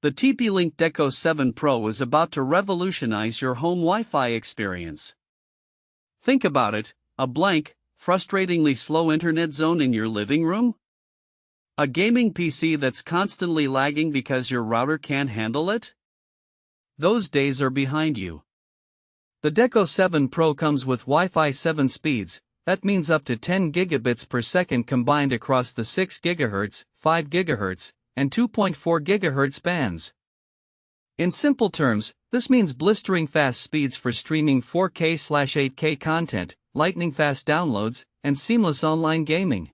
The TP-Link Deco 7 Pro is about to revolutionize your home Wi-Fi experience. Think about it, a blank, frustratingly slow internet zone in your living room? A gaming PC that's constantly lagging because your router can't handle it? Those days are behind you. The Deco 7 Pro comes with Wi-Fi 7 speeds. That means up to 10 gigabits per second combined across the 6 GHz, 5 GHz, and 2.4 GHz bands. In simple terms, this means blistering fast speeds for streaming 4K/8K content, lightning fast downloads, and seamless online gaming.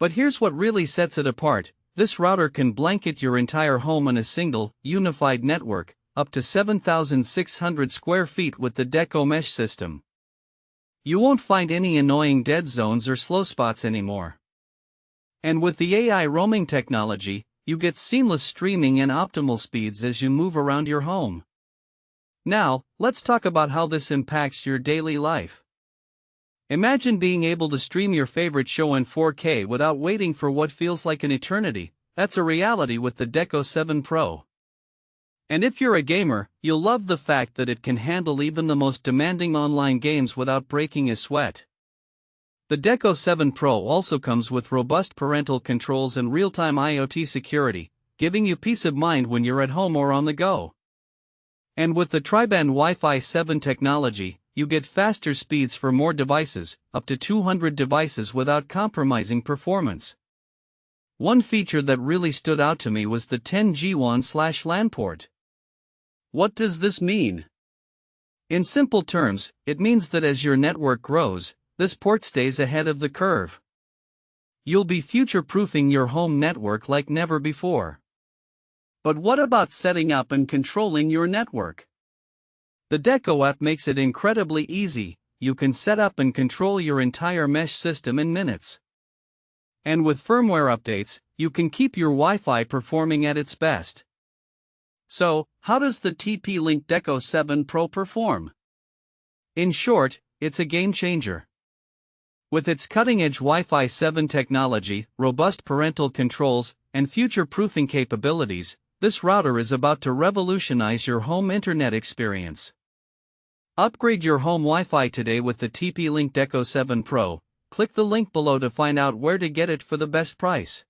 But here's what really sets it apart: this router can blanket your entire home in a single, unified network, up to 7,600 square feet with the Deco mesh system. You won't find any annoying dead zones or slow spots anymore. And with the AI roaming technology, you get seamless streaming and optimal speeds as you move around your home. Now, let's talk about how this impacts your daily life. Imagine being able to stream your favorite show in 4K without waiting for what feels like an eternity. That's a reality with the Deco 7 Pro. And if you're a gamer, you'll love the fact that it can handle even the most demanding online games without breaking a sweat. The Deco 7 Pro also comes with robust parental controls and real-time IoT security, giving you peace of mind when you're at home or on the go. And with the Tri-Band Wi-Fi 7 technology, you get faster speeds for more devices, up to 200 devices without compromising performance. One feature that really stood out to me was the 10G WAN/LAN port. What does this mean? In simple terms, it means that as your network grows, this port stays ahead of the curve. You'll be future-proofing your home network like never before. But what about setting up and controlling your network? The Deco app makes it incredibly easy. You can set up and control your entire mesh system in minutes. And with firmware updates, you can keep your Wi-Fi performing at its best. So, how does the TP-Link Deco 7 Pro perform? In short, it's a game changer. With its cutting-edge Wi-Fi 7 technology, robust parental controls, and future-proofing capabilities, this router is about to revolutionize your home internet experience. Upgrade your home Wi-Fi today with the TP-Link Deco 7 Pro. Click the link below to find out where to get it for the best price.